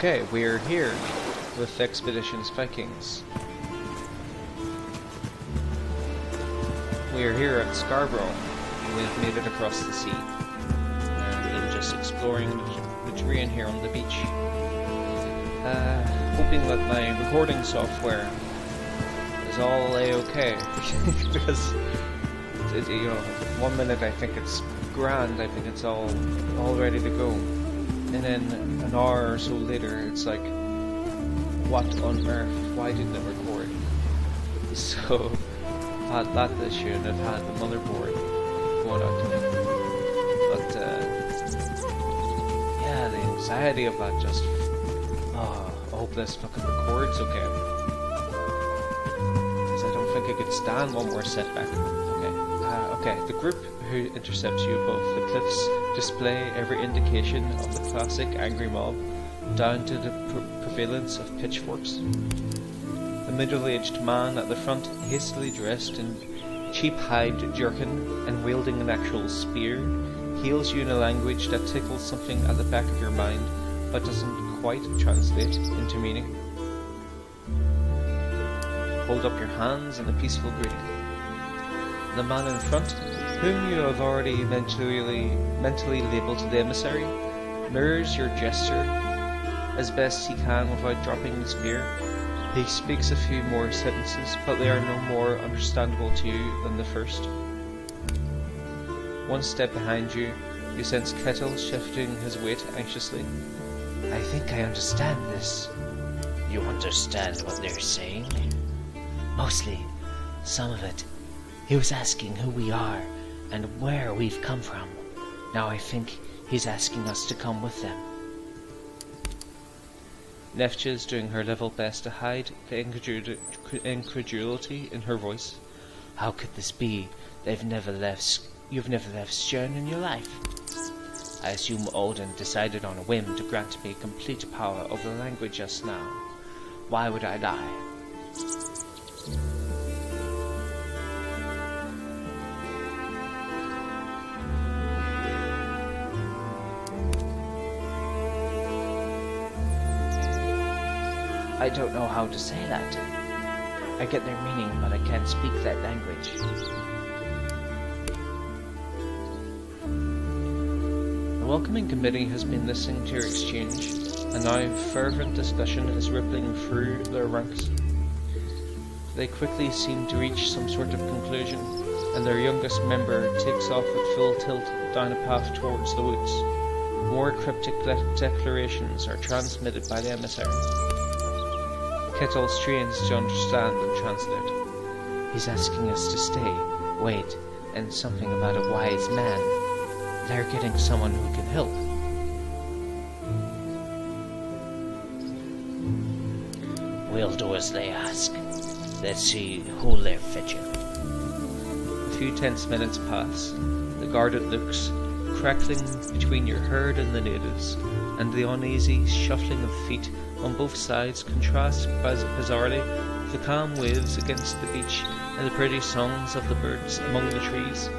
Okay, we're here with Expeditions Vikings. We're here at Scarborough. We've made it across the sea. And just exploring the terrain here on the beach. Hoping that my recording software is all a-okay. Because, you know, 1 minute I think it's grand, I think it's all ready to go. And then an hour or so later, it's like, what on earth? Why didn't it record? So, I've had that issue and I've had the motherboard going out to me. But, yeah, the anxiety of that just, I hope this fucking records okay. Because I don't think I could stand one more setback. Okay, the group who intercepts you above the cliffs display every indication of the classic angry mob, down to the prevalence of pitchforks. The middle-aged man at the front, hastily dressed in cheap hide jerkin and wielding an actual spear, hails you in a language that tickles something at the back of your mind, but doesn't quite translate into meaning. Hold up your hands in a peaceful greeting. The man in front, whom you have already mentally labelled the emissary, mirrors your gesture as best he can without dropping the spear. He speaks a few more sentences, but they are no more understandable to you than the first. One step behind you, you sense Kettle shifting his weight anxiously. I think I understand this. You understand what they're saying? Mostly. Some of it. He was asking who we are and where we've come from. Now I think he's asking us to come with them. Nefcha is doing her level best to hide the incredulity in her voice. How could this be? You've never left Stjörn in your life. I assume Odin decided on a whim to grant me complete power over the language just now. Why would I lie? I don't know how to say that. I get their meaning, but I can't speak that language. The welcoming committee has been listening to your exchange, and now fervent discussion is rippling through their ranks. They quickly seem to reach some sort of conclusion, and their youngest member takes off at full tilt down a path towards the woods. More cryptic declarations are transmitted by the emissary. Kettle strains to understand and translate. He's asking us to stay, wait, and something about a wise man. They're getting someone who can help. We'll do as they ask. Let's see who'll they're fetching. A few tense minutes pass, the guarded looks crackling between your herd and the natives, and the uneasy shuffling of feet on both sides contrasts bizarrely with the calm waves against the beach and the pretty songs of the birds among the trees.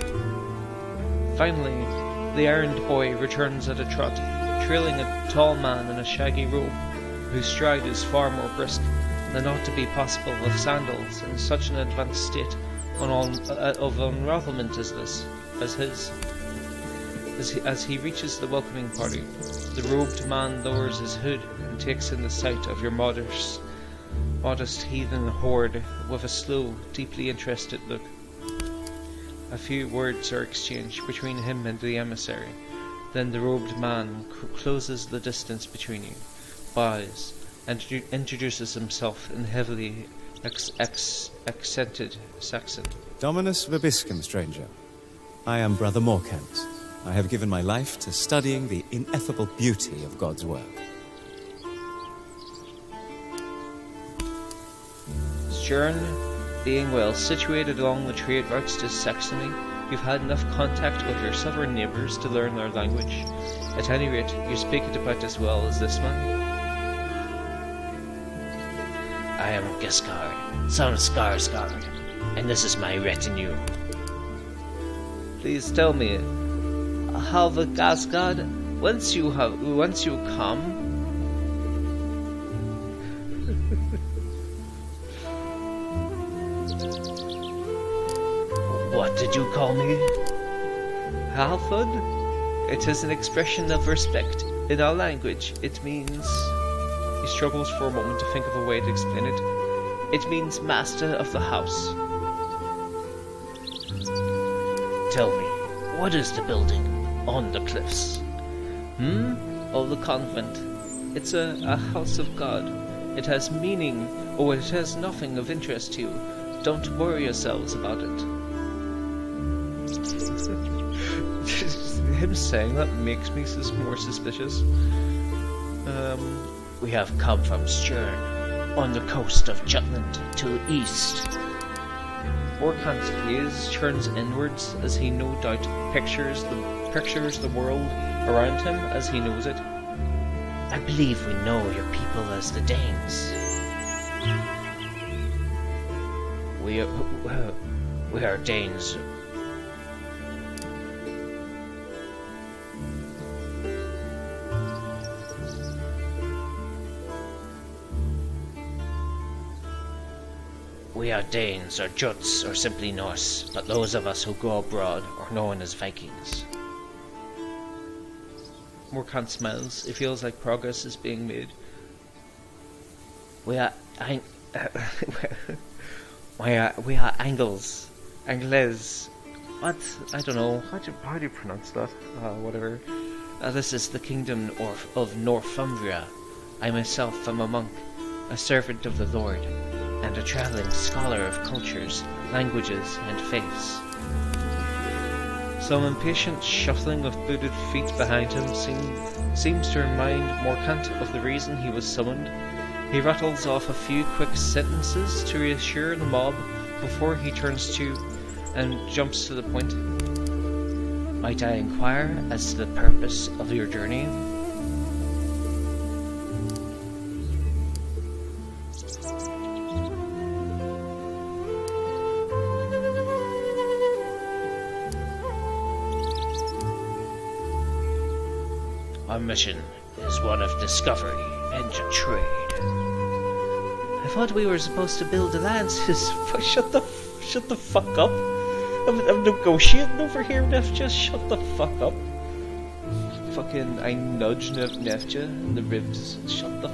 Finally, the errand boy returns at a trot, trailing a tall man in a shaggy robe, whose stride is far more brisk than ought to be possible with sandals in such an advanced state of unravelment as his. As he reaches the welcoming party, the robed man lowers his hood and takes in the sight of your modest heathen horde with a slow, deeply interested look. A few words are exchanged between him and the emissary. Then the robed man closes the distance between you, bows, and introduces himself in heavily accented Saxon. Dominus Vobiscum, stranger. I am Brother Morkent. I have given my life to studying the ineffable beauty of God's work. Stjörn, being well situated along the trade routes to Saxony, you've had enough contact with your southern neighbours to learn their language. At any rate, you speak it about as well as this man. I am Giskard, son of Skarsgard, and this is my retinue. Please tell me, how the Skarsgard, whence you come? What did you call me? Halfud? It is an expression of respect. In our language, it means... He struggles for a moment to think of a way to explain it. It means master of the house. Tell me, what is the building on the cliffs? Oh, the convent. It's a house of God. It has meaning, or it has nothing of interest to you. Don't worry yourselves about it. Him saying that makes me more suspicious. We have come from Stern, on the coast of Jutland, to the east. Orkant's gaze turns inwards as he no doubt pictures the world around him as he knows it. I believe we know your people as the Danes. We are Danes. We are Danes, or Juts, or simply Norse, but those of us who go abroad are known as Vikings. Orkant smiles. It feels like progress is being made. We are Angles. Angles. What? I don't know. How do you pronounce that? Whatever. This is the kingdom of Northumbria. I myself am a monk, a servant of the Lord, and a travelling scholar of cultures, languages, and faiths. Some impatient shuffling of booted feet behind him seems to remind Morkant of the reason he was summoned. He rattles off a few quick sentences to reassure the mob before he turns to and jumps to the point. Might I inquire as to the purpose of your journey? Our mission is one of discovery and trade. I thought we were supposed to build alliances. Shut the fuck up. I'm negotiating over here, Neff. Just shut the fuck up. Fucking, I nudge Nefja in the ribs. Shut up.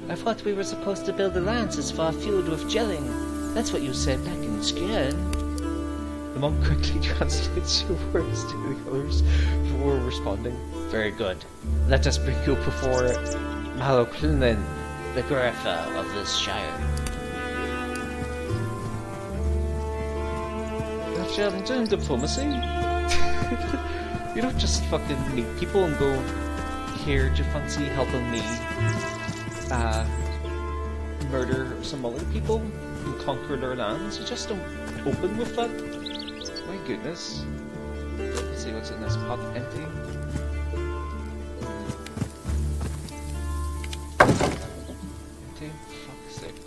I thought we were supposed to build alliances for a feud with Jelling. That's what you said back in Skjern. The monk quickly translates your words to the others before responding. Very good. Let us bring you before Maloclinen, the Graffa of this shire. Actually, I'm doing diplomacy. You don't just fucking meet people and go, here, do you fancy helping me murder some other people and conquer their lands? You just don't open with that. My goodness. Let's see what's in this pot. Empty. Empty? Fuck's sake.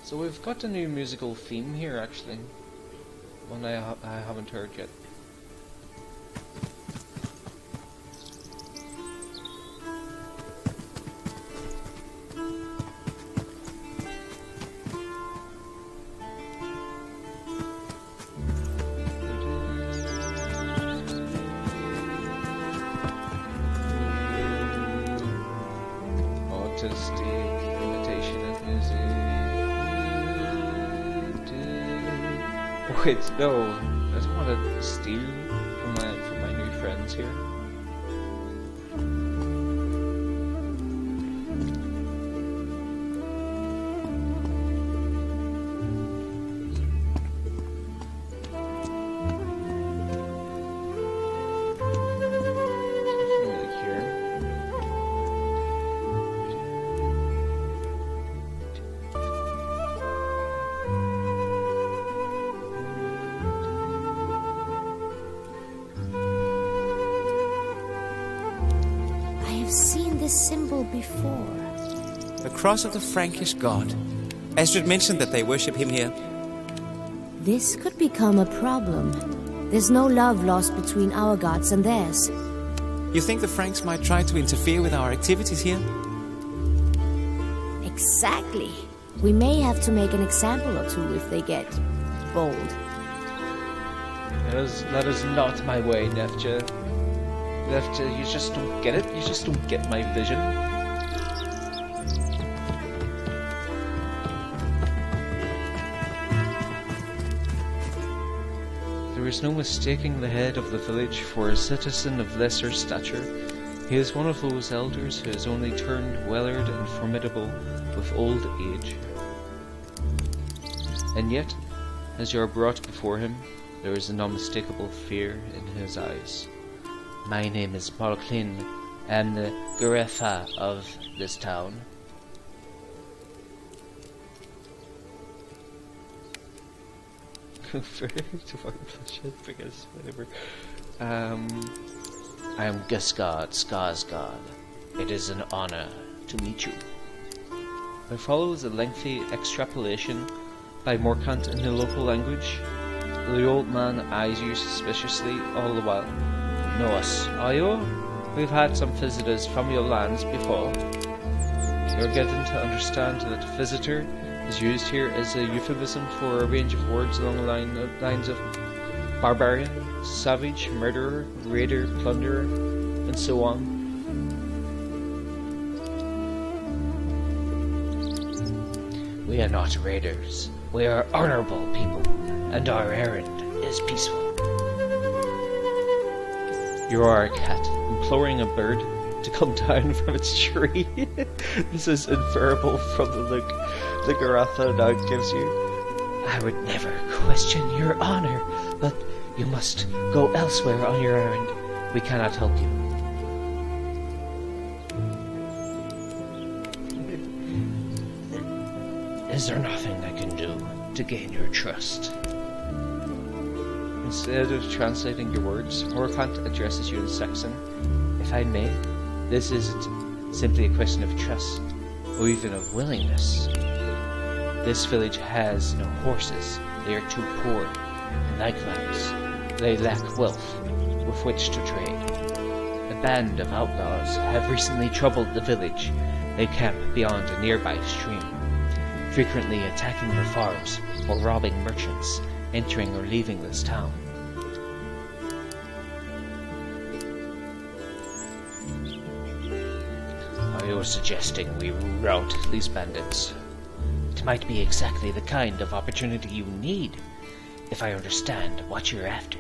So we've got a new musical theme here, actually. One I haven't heard yet. Wait, no, I don't want to steal from my new friends here. Seen this symbol before. The cross of the Frankish god. Estrid mentioned that they worship him here. This could become a problem. There's no love lost between our gods and theirs. You think the Franks might try to interfere with our activities here? Exactly. We may have to make an example or two if they get bold. That is not my way, Neftja. Neftja, you just don't get it. You just don't get my vision. There is no mistaking the head of the village for a citizen of lesser stature. He is one of those elders who has only turned weathered and formidable with old age. And yet, as you are brought before him, there is an unmistakable fear in his eyes. My name is Marklin. I am the Gurefa of this town. Because whatever. I am Giskard Skarsgard. It is an honor to meet you. There follows a lengthy extrapolation by Morkant in the local language. The old man eyes you suspiciously all the while. Know us, are you? We've had some visitors from your lands before. You're given to understand that visitor is used here as a euphemism for a range of words along the lines of barbarian, savage, murderer, raider, plunderer, and so on. We are not raiders. We are honorable people, and our errand is peaceful. You are a cat, imploring a bird to come down from its tree. This is inferable from the look the Garatha now gives you. I would never question your honor, but you must go elsewhere on your errand. We cannot help you. Is there nothing I can do to gain your trust? Instead of translating your words, Morkant addresses you in Saxon. If I may, this isn't simply a question of trust, or even of willingness. This village has no horses. They are too poor, and likewise, they lack wealth with which to trade. A band of outlaws have recently troubled the village. They camp beyond a nearby stream, frequently attacking the farms or robbing merchants entering or leaving this town. Are you suggesting we rout these bandits? It might be exactly the kind of opportunity you need, if I understand what you're after.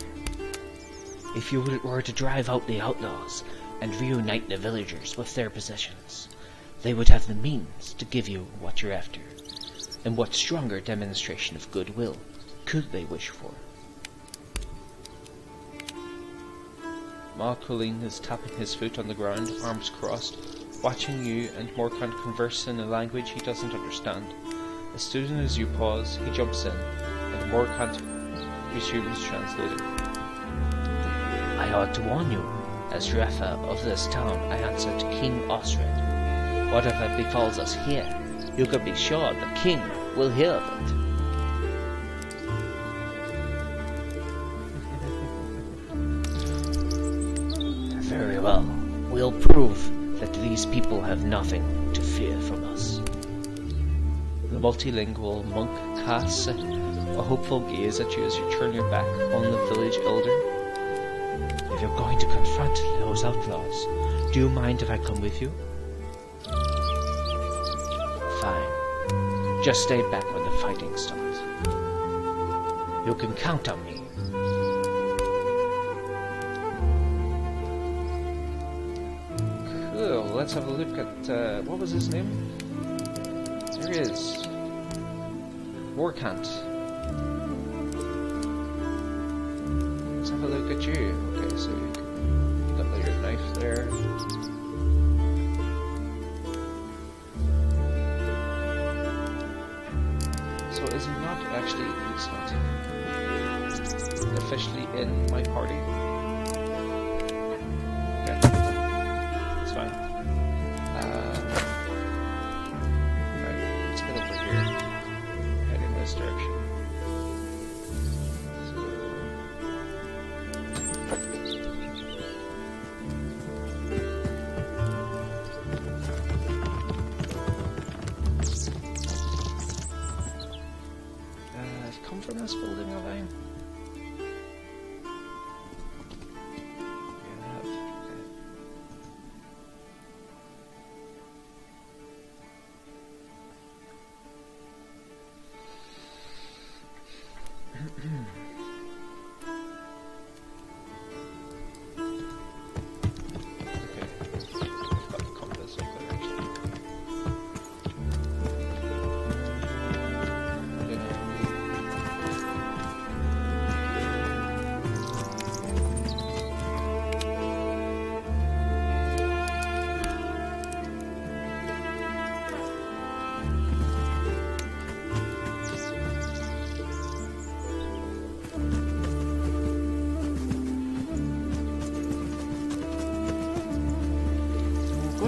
If you were to drive out the outlaws and reunite the villagers with their possessions, they would have the means to give you what you're after. And what stronger demonstration of goodwill could they wish for? Marcolin is tapping his foot on the ground, arms crossed, watching you and Morkant converse in a language he doesn't understand. As soon as you pause, he jumps in, and Morkant resumes translating. I ought to warn you, as Refa of this town, I answer to King Osred. Whatever befalls us here, you can be sure the king will hear of it. Very well. We'll prove that these people have nothing to fear from us. The multilingual monk casts a hopeful gaze at you as you turn your back on the village elder. If you're going to confront those outlaws, do you mind if I come with you? Fine. Just stay back when the fighting starts. You can count on me. Cool, let's have a look at, what was his name? There he is. Morkant. Let's have a look at you. Okay, so you got your knife there. So is he not actually, he's not officially in my party. Okay, that's fine. Right, let's get over here, head in this direction. come from this building, have I?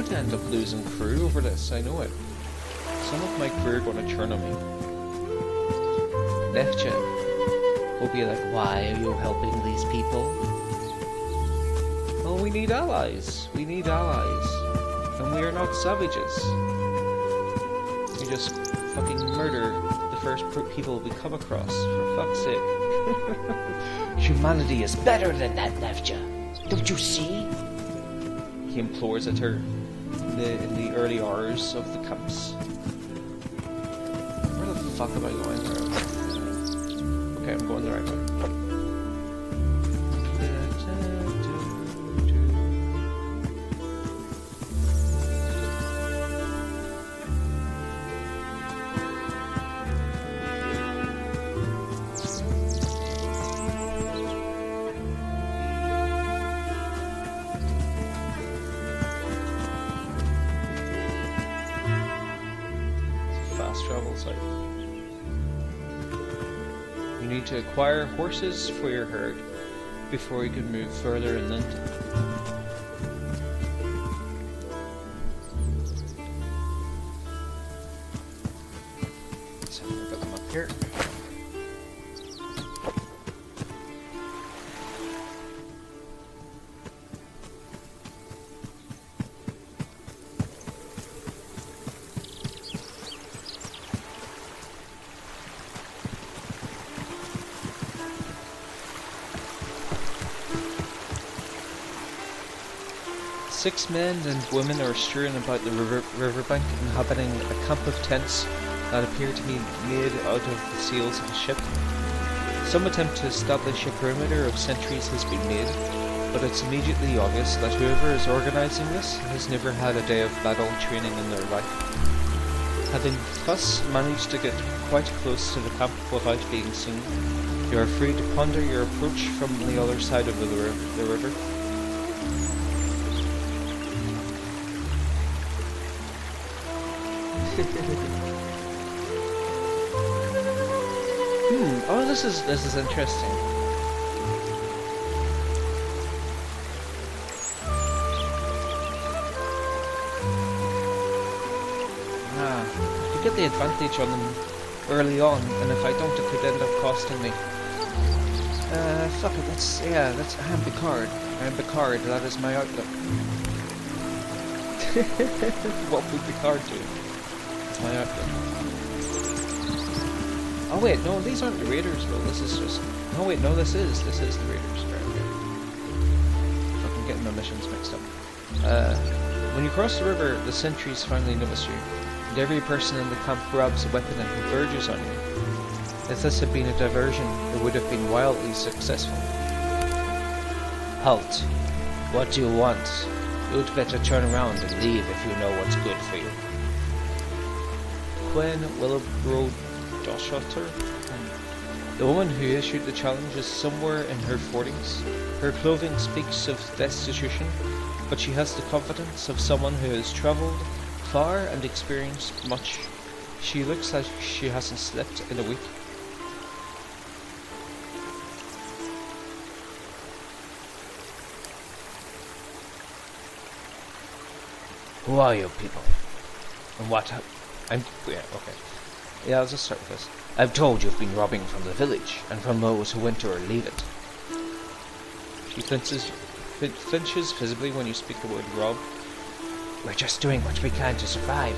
To end up losing crew over this, I know it. Some of my crew are going to turn on me. Left you. Will be like, why are you helping these people? Well, we need allies. We need allies. And we are not savages. We just fucking murder the first people we come across, for fuck's sake. Humanity is better than that, Lefja. Don't you see? He implores at her in the early hours of the camps. Where the fuck am I going? Okay, I'm going the right way. Travel site. You need to acquire horses for your herd before you can move further inland. So I've got them up here. Six men and women are strewn about the riverbank, inhabiting a camp of tents that appear to be made out of the sails of a ship. Some attempt to establish a perimeter of sentries has been made, but it's immediately obvious that whoever is organising this has never had a day of battle training in their life. Having thus managed to get quite close to the camp without being seen, you are free to ponder your approach from the other side of the river. Oh, this is interesting. You get the advantage on them early on, and if I don't, it could end up costing me. Fuck it. That's I am Giskard. I am Giskard. That is my outlook. What would Giskard do? It's my outlook. Oh wait, no, these aren't the raiders though, this is just... Oh wait, no, this is the raiders. Right, okay. Fucking getting my missions mixed up. When you cross the river, the sentries finally notice you, and every person in the camp grabs a weapon and converges on you. If this had been a diversion, it would have been wildly successful. Halt. What do you want? You'd better turn around and leave if you know what's good for you. When Willowbrow Doshotter, the woman who issued the challenge, is somewhere in her 40s. Her clothing speaks of destitution, but she has the confidence of someone who has travelled far and experienced much. She looks like she hasn't slept in a week. Who are you people? And what? Yeah, I'll just start with this. I've told you've been robbing from the village, and from those who went to or leave it. She flinches visibly when you speak the word rob. We're just doing what we can to survive.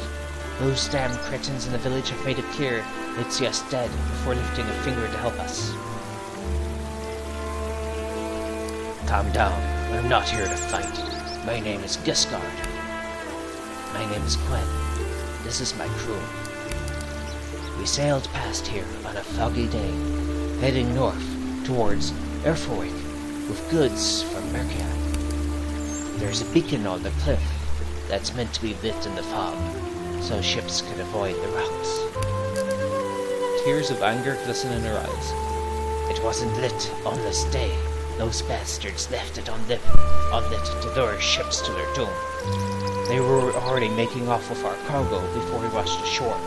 Those damn cretins in the village have made it clear they'd see us dead before lifting a finger to help us. Calm down. I'm not here to fight. My name is Giskard. My name is Gwen. This is my crew. We sailed past here on a foggy day, heading north towards Erfowick with goods from Mercia. There's a beacon on the cliff that's meant to be lit in the fog, so ships can avoid the rocks. Tears of anger glisten in her eyes. It wasn't lit on this day. Those bastards left it unlit to lure ships to their doom. They were already making off with our cargo before we washed ashore.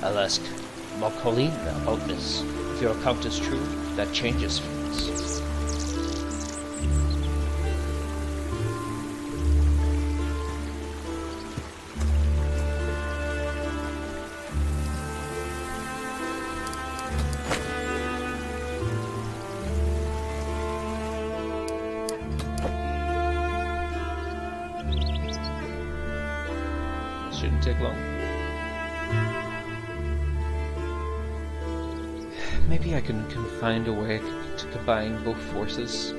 I'll ask Colleen about this. If your account is true, that changes things. Shouldn't take long. Maybe I can find a way to combine both forces.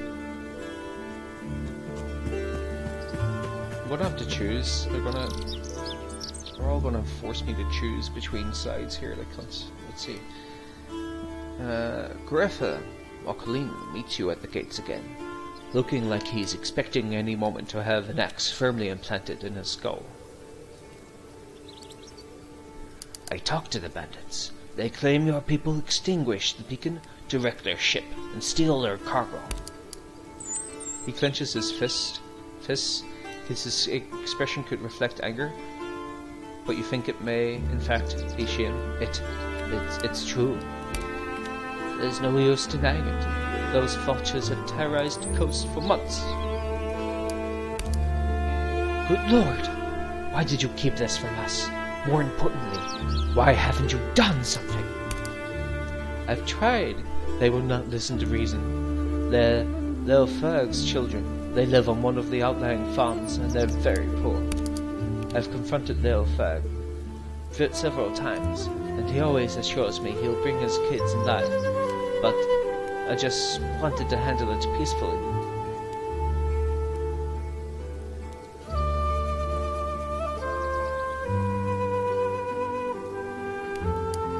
I'm gonna have to choose. They're all gonna force me to choose between sides here. Like, let's see. Greffa Colleen meets you at the gates again, looking like he's expecting any moment to have an axe firmly implanted in his skull. I talked to the bandits. They claim your people extinguished the beacon to wreck their ship and steal their cargo. He clenches his fists. His expression could reflect anger, but you think it may, in fact, be shame. It's true. There's no use denying it. Those vultures have terrorized the coast for months. Good Lord! Why did you keep this from us? More importantly, why haven't you done something? I've tried. They will not listen to reason. They're Ferg's children. They live on one of the outlying farms, and they're very poor. I've confronted Lil Ferg several times, and he always assures me he'll bring his kids in life, but I just wanted to handle it peacefully.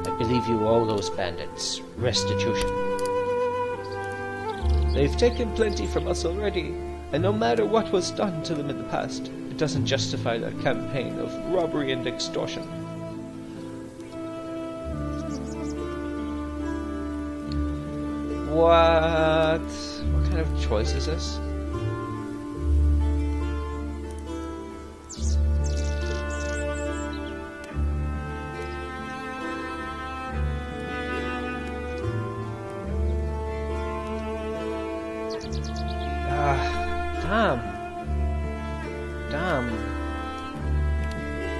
I believe you owe those bandits restitution. They've taken plenty from us already, and no matter what was done to them in the past, it doesn't justify that campaign of robbery and extortion. What kind of choice is this? Damn.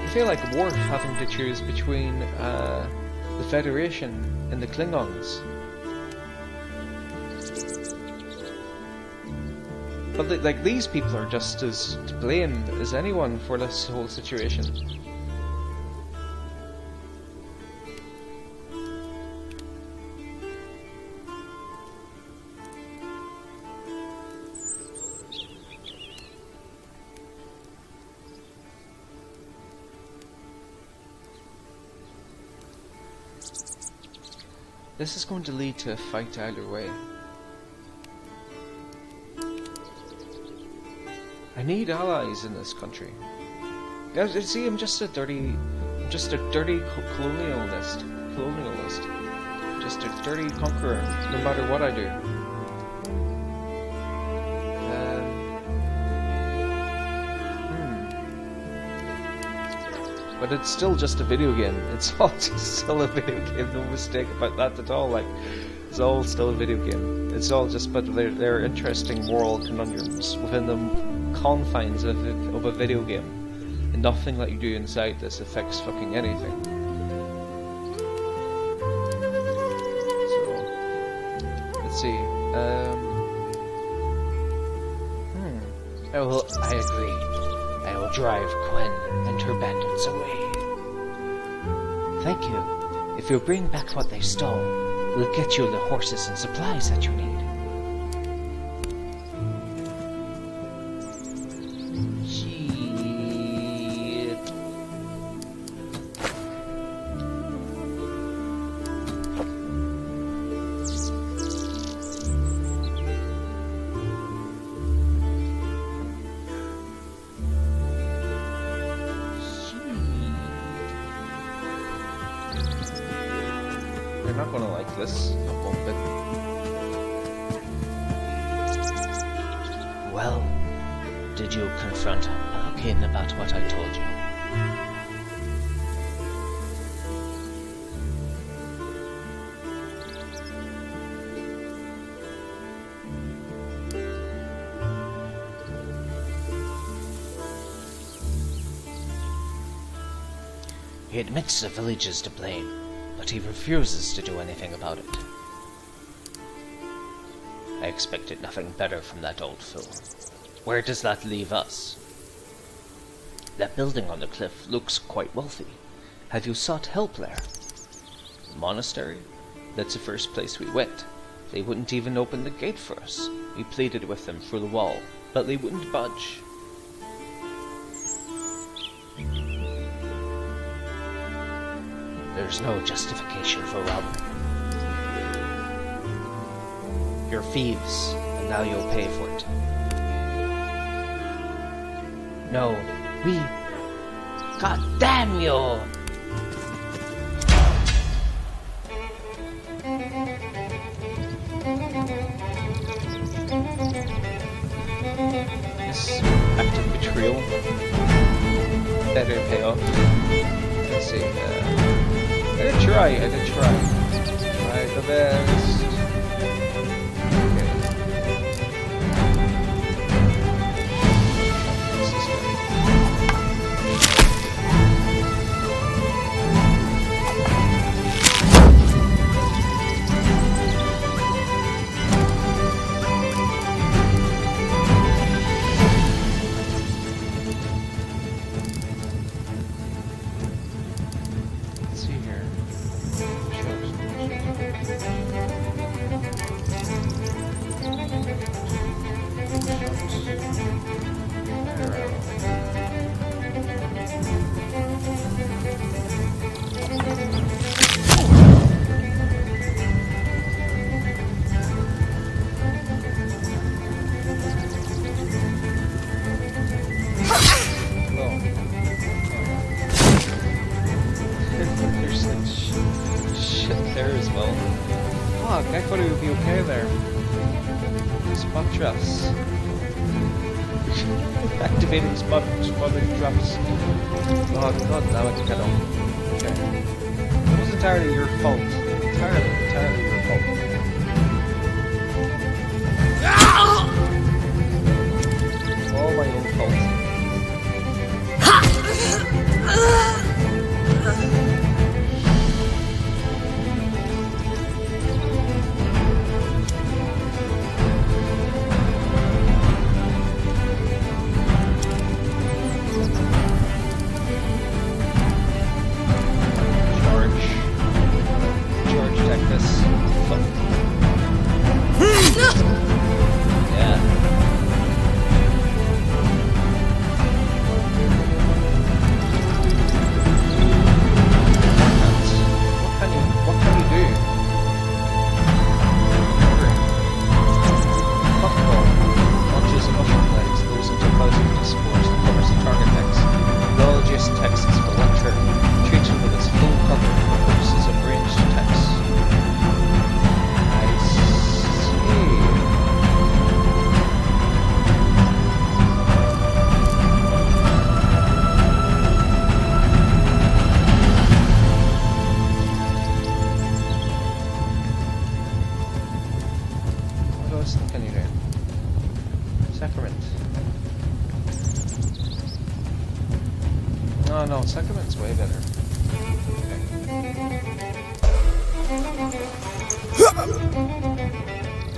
I feel like Worf having to choose between the Federation and the Klingons. But like these people are just as to blame as anyone for this whole situation. This is going to lead to a fight either way. I need allies in this country. See, I'm just a dirty colonialist. Just a dirty conqueror, no matter what I do. But it's still just a video game. It's all just still a video game. No mistake about that at all. Like, it's all still a video game. It's all just, but they're interesting moral conundrums within the confines of a video game. And nothing that you do inside this affects fucking anything. Let's see. I agree. I will drive Quen and her bandits away. Thank you. If you'll bring back what they stole, we'll get you the horses and supplies that you need. Shit. They're not gonna like this, not one bit. Well, did you confront Anakin about what I told you? He admits the village is to blame, but he refuses to do anything about it. I expected nothing better from that old fool. Where does that leave us? That building on the cliff looks quite wealthy. Have you sought help there? The monastery? That's the first place we went. They wouldn't even open the gate for us. We pleaded with them through the wall, but they wouldn't budge. There's no justification for robbery. You're thieves, and now you'll pay for it. No, we... God damn you! This act of betrayal better pay off. Let's see. I did try. Tried the best. Okay. This is good. Let's see here. There's like shit there as well. Fuck, I thought it would be okay there. Spot traps. Activating spotting traps. Oh god, now I can get on. Okay. It was entirely your fault. Entirely your fault. All my own fault. Charge tech this. Fuck. Yeah. What can you do? Puffball launches a mushroom blades, goes into closer to support, covers the target text. Biologist text is for one turn. Treats it with its full cover for purposes of ranged text. I see. What else can you do? Sacrament. No, Sacrament's way better. Okay.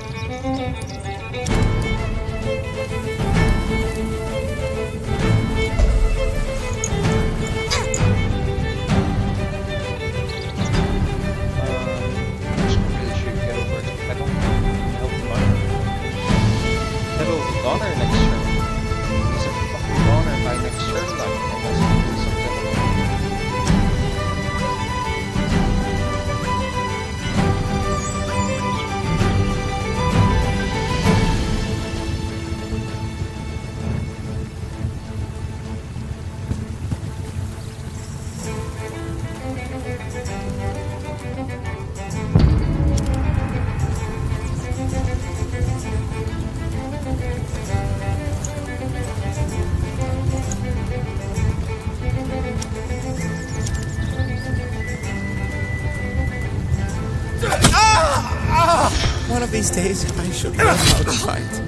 goner next turn. He's a fucking goner by next turn, like, unless he does something. One of these days, I should learn how to fight.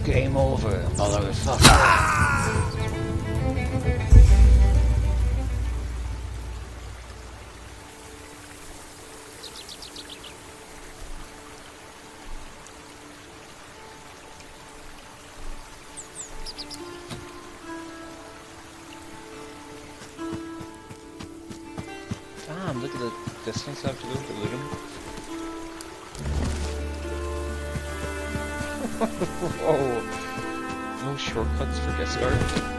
Game over, motherfucker. Damn, look at the distance I have to go to loot him. Whoa. No shortcuts for Giskard.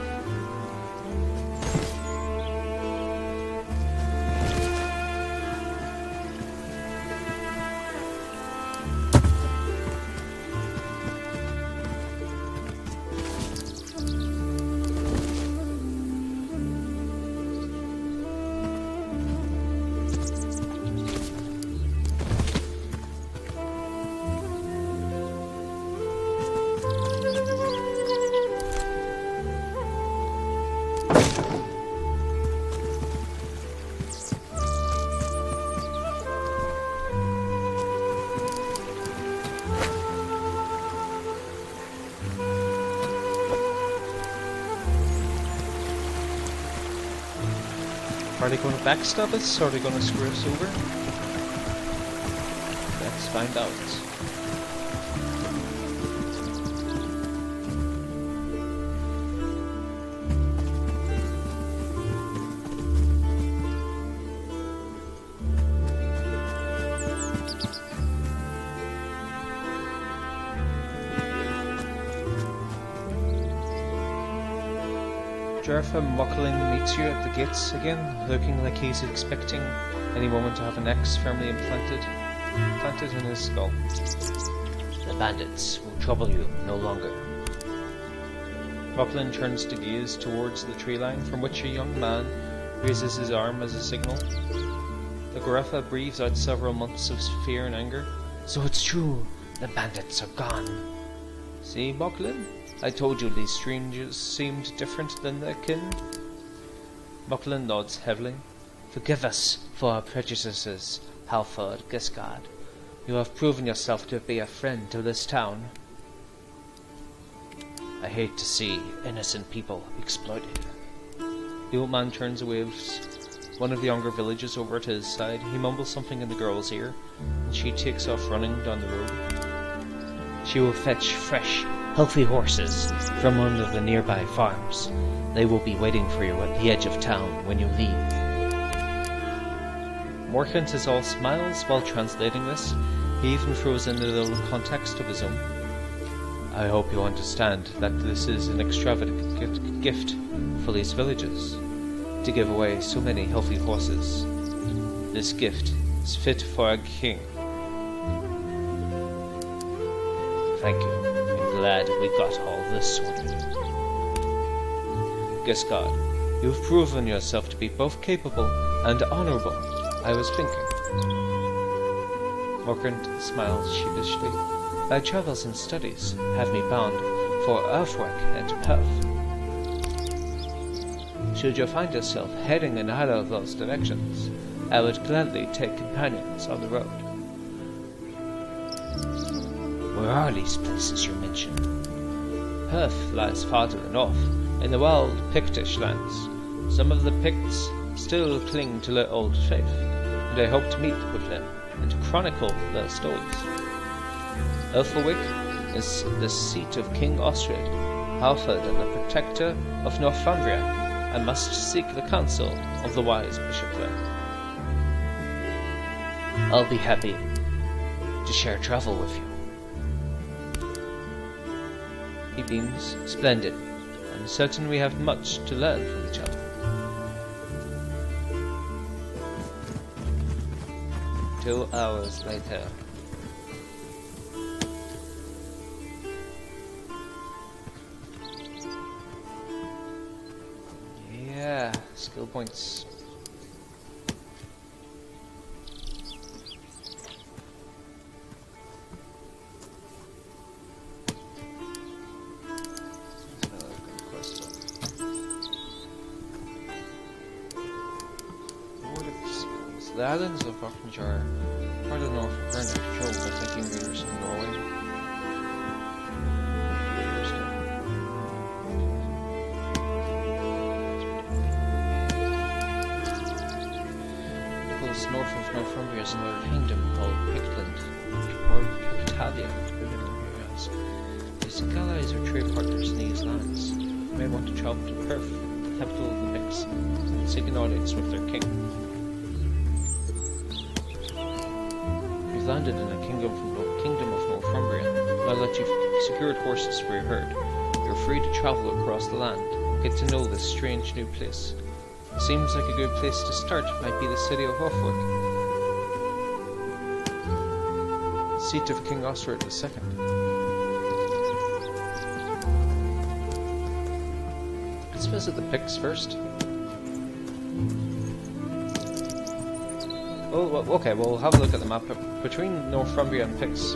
Are they going to backstab us, or are they going to screw us over? Let's find out. Jarfa Muckling meets you at the gates again, looking like he's expecting any moment to have an axe firmly planted in his skull. The bandits will trouble you no longer. Muckling turns to gaze towards the tree line, from which a young man raises his arm as a signal. The Gorefa breathes out several months of fear and anger. So it's true, the bandits are gone. See, Muckling? I told you these strangers seemed different than their kin. Muckling nods heavily. Forgive us for our prejudices, Halford Giskard. You have proven yourself to be a friend to this town. I hate to see innocent people exploited. The old man turns away with one of the younger villagers over at his side. He mumbles something in the girl's ear, and she takes off running down the road. She will fetch fresh, healthy horses from one of the nearby farms. They will be waiting for you at the edge of town when you leave. Morkant is all smiles while translating this. He even throws in a little context of his own. I hope you understand that this is an extravagant gift for these villagers, to give away so many healthy horses. This gift is fit for a king. Thank you. I'm glad we got all this sorted. Giskard, you've proven yourself to be both capable and honourable. I was thinking. Morkant smiles sheepishly. My travels and studies have me bound for earthwork and Perth. Should you find yourself heading in either of those directions, I would gladly take companions on the road. Where are these places you mention? Perth lies far to the north, in the wild Pictish lands. Some of the Picts still cling to their old faith, and I hope to meet with them and chronicle their stories. Elfwick is the seat of King Osred, Halford and the protector of Northumbria. I must seek the counsel of the wise bishop there. I'll be happy to share travel with you. He beams. Splendid. I'm certain we have much to learn from each other. 2 hours later. Yeah, skill points. The islands of Vikings are part of the north are currently controlled by Viking raiders in Norway. Peoples north of Northumbria is another kingdom called Pictland, or Pictalia, depending on who you ask. These allies are trade partners in these lands. You may want to travel to Perth, the capital of the Picts, and seek an audience with their king. You've landed in a kingdom of Northumbria. Now that you've secured horses for your herd, you're free to travel across the land, get to know this strange new place. It seems like a good place to start might be the city of Hofwick, seat of King Osred II. Let's visit the Picts first. Oh, okay, we'll have a look at the map. Between Northumbria and Picts,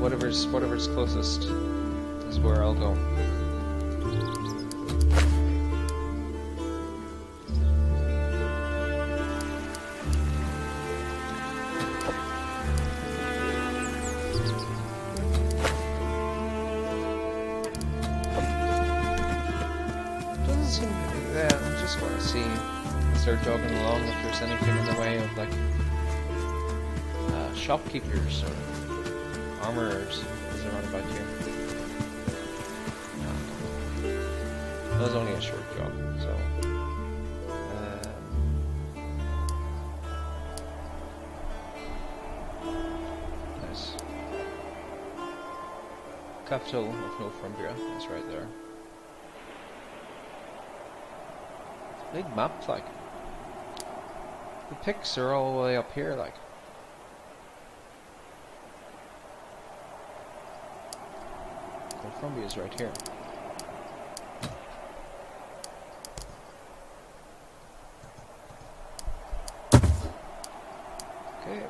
whatever's closest is where I'll go. Doesn't seem to be there. I just want to see. Start jogging along if there's anything in the way of like shopkeepers or armorers as they're around about here. No. That was only a short jog, so nice. Capital of Northumbria is right there. Big map, like. The picks are all the way up here, like. Columbia is right here. Okay.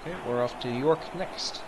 Okay, we're off to York next.